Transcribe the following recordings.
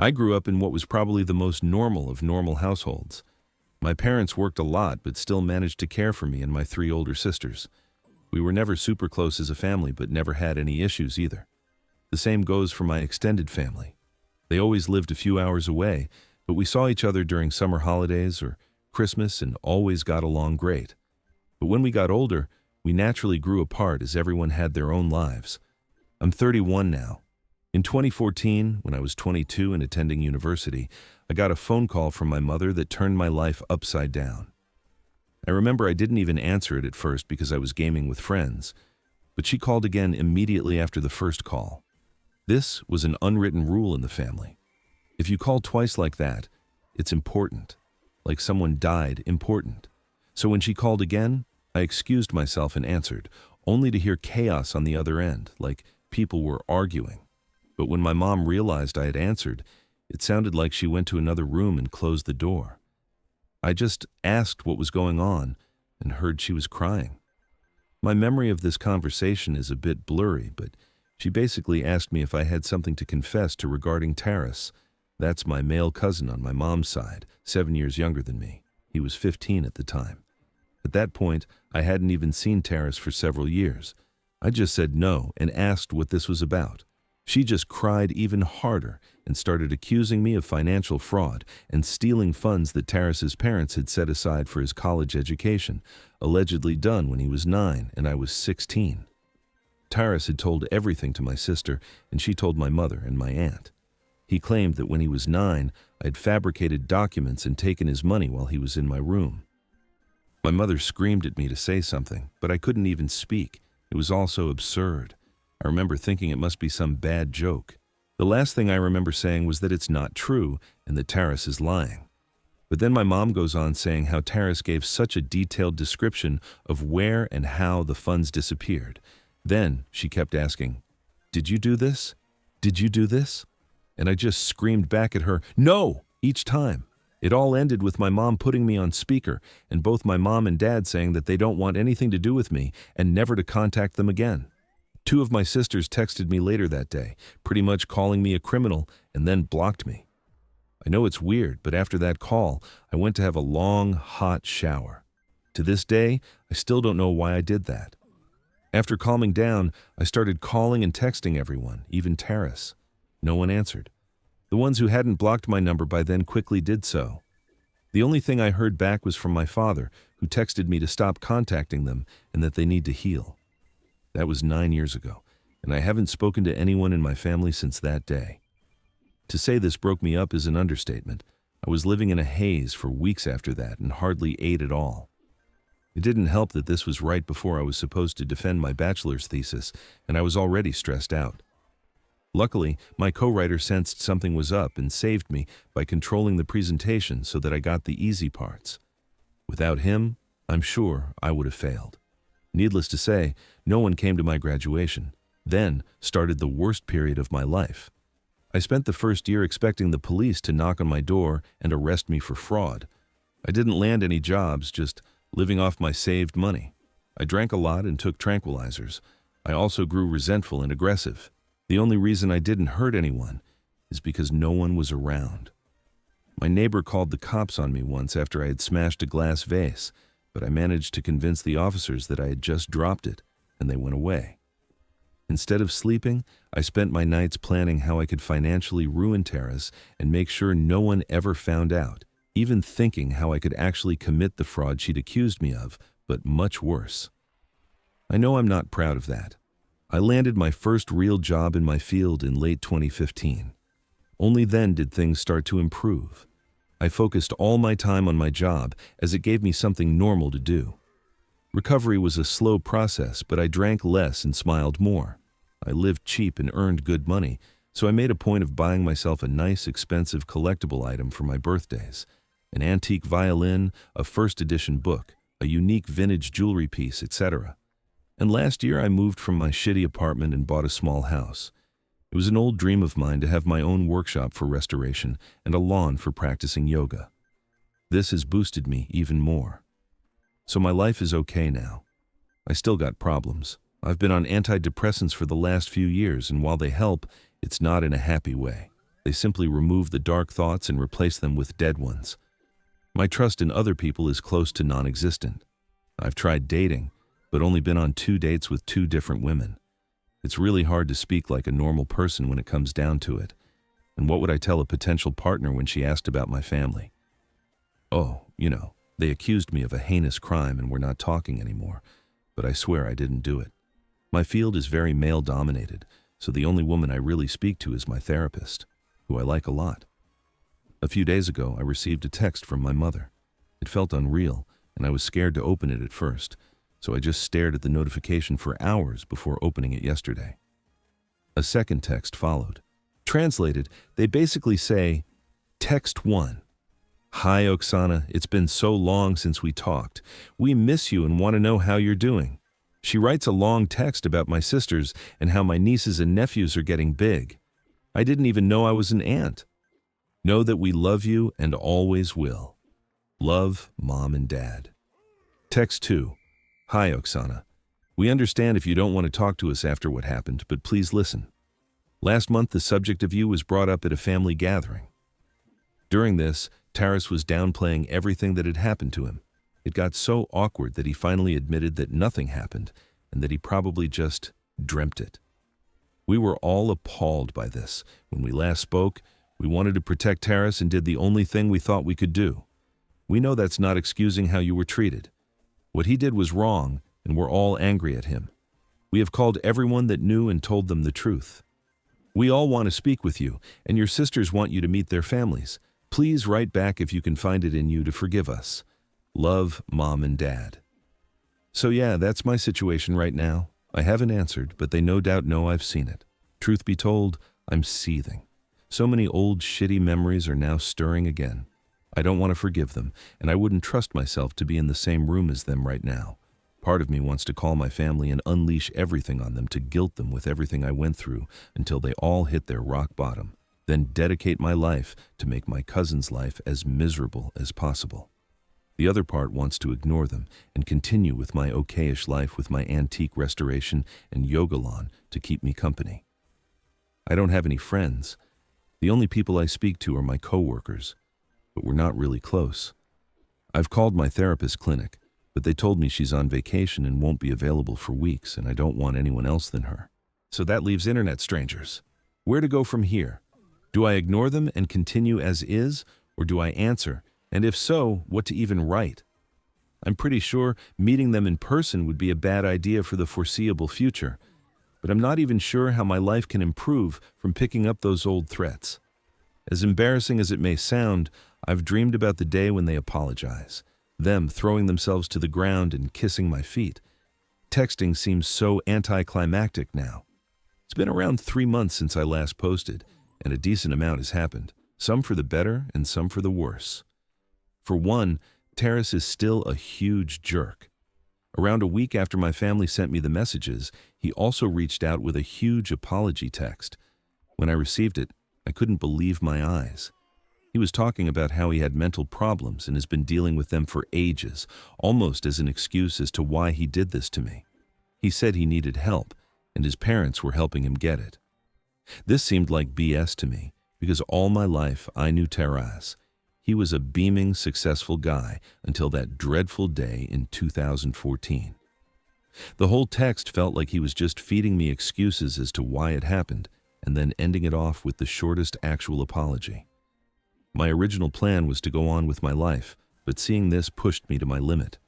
I grew up in what was probably the most normal of normal households. My parents worked a lot but still managed to care for me and my three older sisters. We were never super close as a family but never had any issues either. The same goes for my extended family. They always lived a few hours away, but we saw each other during summer holidays or Christmas and always got along great. But when we got older, we naturally grew apart as everyone had their own lives. I'm 31 now. In 2014, when I was 22 and attending university, I got a phone call from my mother that turned my life upside down. I remember I didn't even answer it at first because I was gaming with friends, but she called again immediately after the first call. This was an unwritten rule in the family. If you call twice like that, it's important. Like someone died, important. So when she called again, I excused myself and answered, only to hear chaos on the other end, like people were arguing. But when my mom realized I had answered, it sounded like she went to another room and closed the door. I just asked what was going on and heard she was crying. My memory of this conversation is a bit blurry, but she basically asked me if I had something to confess to regarding Taras. That's my male cousin on my mom's side, 7 years younger than me. He was 15 at the time. At that point, I hadn't even seen Taras for several years. I just said no and asked what this was about. She just cried even harder and started accusing me of financial fraud and stealing funds that Taras's parents had set aside for his college education, allegedly done when he was 9 and I was 16. Taras had told everything to my sister, and she told my mother and my aunt. He claimed that when he was 9, I had fabricated documents and taken his money while he was in my room. My mother screamed at me to say something, but I couldn't even speak. It was all so absurd. I remember thinking it must be some bad joke. The last thing I remember saying was that it's not true and that Taras is lying. But then my mom goes on saying how Taras gave such a detailed description of where and how the funds disappeared. Then she kept asking, "Did you do this? Did you do this?" And I just screamed back at her, "No!" each time. It all ended with my mom putting me on speaker and both my mom and dad saying that they don't want anything to do with me and never to contact them again. 2 of my sisters texted me later that day, pretty much calling me a criminal, and then blocked me. I know it's weird, but after that call, I went to have a long, hot shower. To this day, I still don't know why I did that. After calming down, I started calling and texting everyone, even Taras. No one answered. The ones who hadn't blocked my number by then quickly did so. The only thing I heard back was from my father, who texted me to stop contacting them and that they need to heal. That was 9 years ago, and I haven't spoken to anyone in my family since that day. To say this broke me up is an understatement. I was living in a haze for weeks after that and hardly ate at all. It didn't help that this was right before I was supposed to defend my bachelor's thesis, and I was already stressed out. Luckily, my co-writer sensed something was up and saved me by controlling the presentation so that I got the easy parts. Without him, I'm sure I would have failed. Needless to say, no one came to my graduation. Then started the worst period of my life. I spent the first year expecting the police to knock on my door and arrest me for fraud. I didn't land any jobs, just living off my saved money. I drank a lot and took tranquilizers. I also grew resentful and aggressive. The only reason I didn't hurt anyone is because no one was around. My neighbor called the cops on me once after I had smashed a glass vase, but I managed to convince the officers that I had just dropped it, and they went away. Instead of sleeping, I spent my nights planning how I could financially ruin Taras and make sure no one ever found out, even thinking how I could actually commit the fraud she'd accused me of, but much worse. I know I'm not proud of that. I landed my first real job in my field in late 2015. Only then did things start to improve. I focused all my time on my job as it gave me something normal to do. Recovery was a slow process, but I drank less and smiled more. I lived cheap and earned good money, so I made a point of buying myself a nice, expensive collectible item for my birthdays. An antique violin, a first edition book, a unique vintage jewelry piece, etc. And last year I moved from my shitty apartment and bought a small house. It was an old dream of mine to have my own workshop for restoration and a lawn for practicing yoga. This has boosted me even more. So my life is okay now. I still got problems. I've been on antidepressants for the last few years, and while they help, it's not in a happy way. They simply remove the dark thoughts and replace them with dead ones. My trust in other people is close to non-existent. I've tried dating, but only been on 2 dates with 2 different women. It's really hard to speak like a normal person when it comes down to it. And what would I tell a potential partner when she asked about my family? Oh, they accused me of a heinous crime and we're not talking anymore, but I swear I didn't do it. My field is very male-dominated, so the only woman I really speak to is my therapist, who I like a lot. A few days ago, I received a text from my mother. It felt unreal, and I was scared to open it at first, so I just stared at the notification for hours before opening it yesterday. A second text followed. Translated, they basically say, Text 1. Hi, Oksana, it's been so long since we talked. We miss you and want to know how you're doing. She writes a long text about my sisters and how my nieces and nephews are getting big. I didn't even know I was an aunt. Know that we love you and always will. Love, Mom and Dad. Text 2. Hi, Oksana. We understand if you don't want to talk to us after what happened, but please listen. Last month, the subject of you was brought up at a family gathering. During this, Taras was downplaying everything that had happened to him. It got so awkward that he finally admitted that nothing happened and that he probably just dreamt it. We were all appalled by this. When we last spoke, we wanted to protect Taras and did the only thing we thought we could do. We know that's not excusing how you were treated. What he did was wrong, and we're all angry at him. We have called everyone that knew and told them the truth. We all want to speak with you, and your sisters want you to meet their families. Please write back if you can find it in you to forgive us. Love, Mom and Dad. So yeah, that's my situation right now. I haven't answered, but they no doubt know I've seen it. Truth be told, I'm seething. So many old shitty memories are now stirring again. I don't want to forgive them, and I wouldn't trust myself to be in the same room as them right now. Part of me wants to call my family and unleash everything on them to guilt them with everything I went through until they all hit their rock bottom, then dedicate my life to make my cousin's life as miserable as possible. The other part wants to ignore them and continue with my okayish life with my antique restoration and yoga lawn to keep me company. I don't have any friends. The only people I speak to are my coworkers, but we're not really close. I've called my therapist clinic, but they told me she's on vacation and won't be available for weeks, and I don't want anyone else than her. So that leaves internet strangers. Where to go from here? Do I ignore them and continue as is, or do I answer? And if so, what to even write? I'm pretty sure meeting them in person would be a bad idea for the foreseeable future, but I'm not even sure how my life can improve from picking up those old threats. As embarrassing as it may sound, I've dreamed about the day when they apologize, them throwing themselves to the ground and kissing my feet. Texting seems so anticlimactic now. It's been around 3 months since I last posted, and a decent amount has happened, some for the better and some for the worse. For one, Taras is still a huge jerk. Around a week after my family sent me the messages, he also reached out with a huge apology text. When I received it, I couldn't believe my eyes. He was talking about how he had mental problems and has been dealing with them for ages, almost as an excuse as to why he did this to me. He said he needed help, and his parents were helping him get it. This seemed like BS to me, because all my life I knew Taras. He was a beaming, successful guy until that dreadful day in 2014. The whole text felt like he was just feeding me excuses as to why it happened, and then ending it off with the shortest actual apology. My original plan was to go on with my life, but seeing this pushed me to my limit.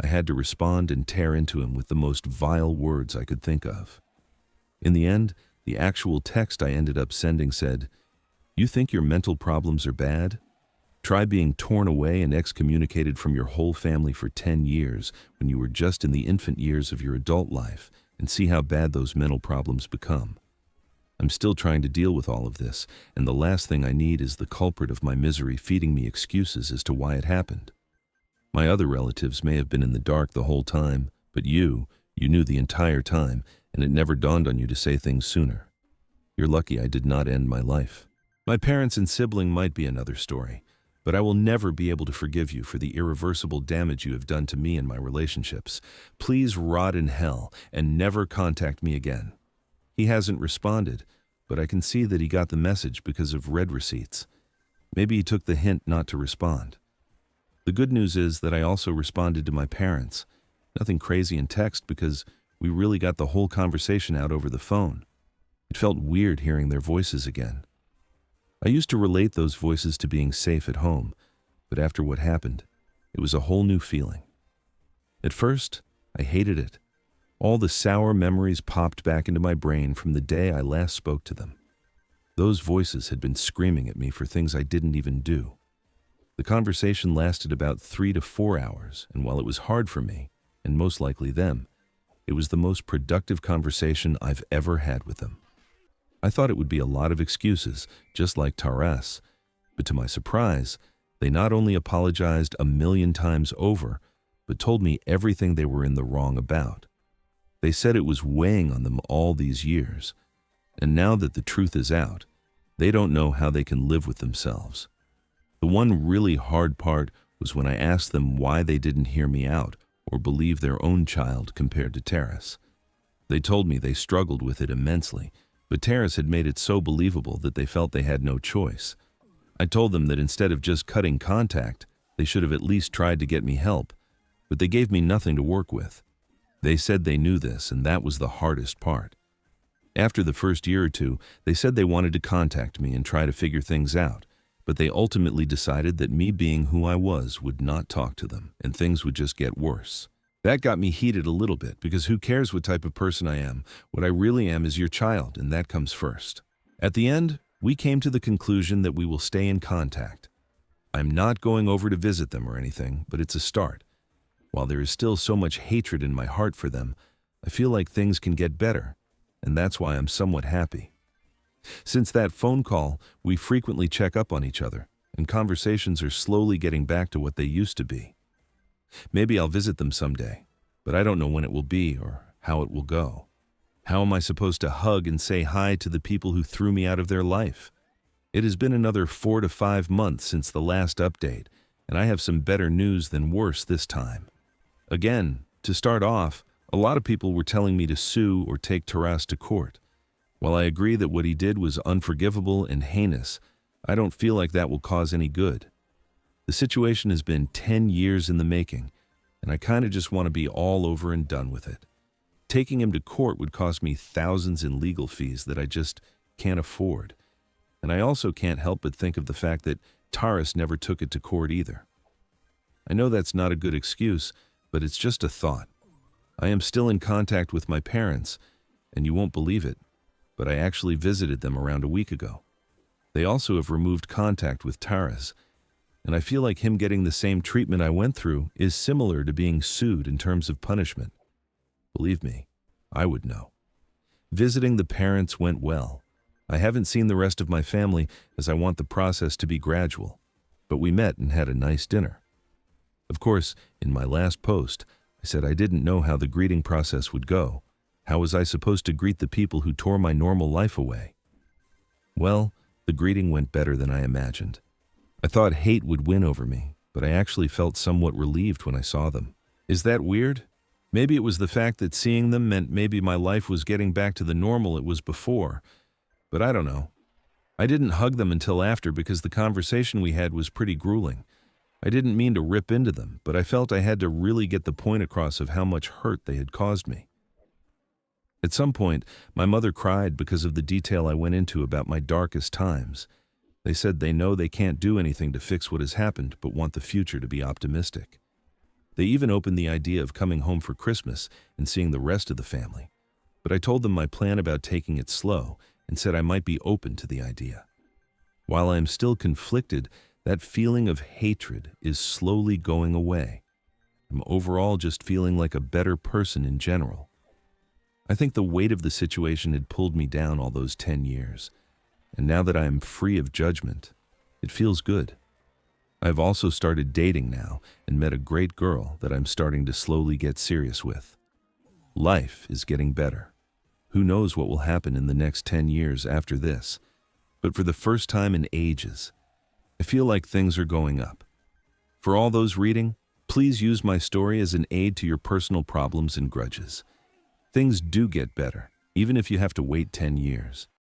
I had to respond and tear into him with the most vile words I could think of. In the end, the actual text I ended up sending said, "You think your mental problems are bad? Try being torn away and excommunicated from your whole family for 10 years when you were just in the infant years of your adult life and see how bad those mental problems become. I'm still trying to deal with all of this, and the last thing I need is the culprit of my misery feeding me excuses as to why it happened. My other relatives may have been in the dark the whole time, but you knew the entire time, and it never dawned on you to say things sooner. You're lucky I did not end my life. My parents and sibling might be another story, but I will never be able to forgive you for the irreversible damage you have done to me and my relationships. Please rot in hell and never contact me again." He hasn't responded, but I can see that he got the message because of red receipts. Maybe he took the hint not to respond. The good news is that I also responded to my parents. Nothing crazy in text because we really got the whole conversation out over the phone. It felt weird hearing their voices again. I used to relate those voices to being safe at home, but after what happened, it was a whole new feeling. At first, I hated it. All the sour memories popped back into my brain from the day I last spoke to them. Those voices had been screaming at me for things I didn't even do. The conversation lasted about 3 to 4 hours, and while it was hard for me, and most likely them, it was the most productive conversation I've ever had with them. I thought it would be a lot of excuses, just like Taras, but to my surprise, they not only apologized 1,000,000 times over, but told me everything they were in the wrong about. They said it was weighing on them all these years, and now that the truth is out, they don't know how they can live with themselves. The one really hard part was when I asked them why they didn't hear me out or believe their own child compared to Taras. They told me they struggled with it immensely, but Taras had made it so believable that they felt they had no choice. I told them that instead of just cutting contact, they should have at least tried to get me help, but they gave me nothing to work with. They said they knew this, and that was the hardest part. After the first year or two, they said they wanted to contact me and try to figure things out, but they ultimately decided that me being who I was would not talk to them, and things would just get worse. That got me heated a little bit, because who cares what type of person I am? What I really am is your child, and that comes first. At the end, we came to the conclusion that we will stay in contact. I'm not going over to visit them or anything, but it's a start. While there is still so much hatred in my heart for them, I feel like things can get better, and that's why I'm somewhat happy. Since that phone call, we frequently check up on each other, and conversations are slowly getting back to what they used to be. Maybe I'll visit them someday, but I don't know when it will be or how it will go. How am I supposed to hug and say hi to the people who threw me out of their life? It has been another 4 to 5 months since the last update, and I have some better news than worse this time. Again, to start off, a lot of people were telling me to sue or take Taras to court. While I agree that what he did was unforgivable and heinous, I don't feel like that will cause any good. The situation has been 10 years in the making, and I kind of just want to be all over and done with it. Taking him to court would cost me thousands in legal fees that I just can't afford. And I also can't help but think of the fact that Taras never took it to court either. I know that's not a good excuse, but it's just a thought. I am still in contact with my parents, and you won't believe it, but I actually visited them around a week ago. They also have removed contact with Taras, and I feel like him getting the same treatment I went through is similar to being sued in terms of punishment. Believe me, I would know. Visiting the parents went well. I haven't seen the rest of my family as I want the process to be gradual, but we met and had a nice dinner. Of course, in my last post, I said I didn't know how the greeting process would go. How was I supposed to greet the people who tore my normal life away? Well, the greeting went better than I imagined. I thought hate would win over me, but I actually felt somewhat relieved when I saw them. Is that weird? Maybe it was the fact that seeing them meant maybe my life was getting back to the normal it was before, but I don't know. I didn't hug them until after because the conversation we had was pretty grueling. I didn't mean to rip into them, but I felt I had to really get the point across of how much hurt they had caused me. At some point, my mother cried because of the detail I went into about my darkest times. They said they know they can't do anything to fix what has happened, but want the future to be optimistic. They even opened the idea of coming home for Christmas and seeing the rest of the family. But I told them my plan about taking it slow and said I might be open to the idea. While I am still conflicted, that feeling of hatred is slowly going away. I'm overall just feeling like a better person in general. I think the weight of the situation had pulled me down all those 10 years, and now that I am free of judgment, it feels good. I've also started dating now and met a great girl that I'm starting to slowly get serious with. Life is getting better. Who knows what will happen in the next 10 years after this, but for the first time in ages, I feel like things are going up. For all those reading, please use my story as an aid to your personal problems and grudges. Things do get better, even if you have to wait 10 years.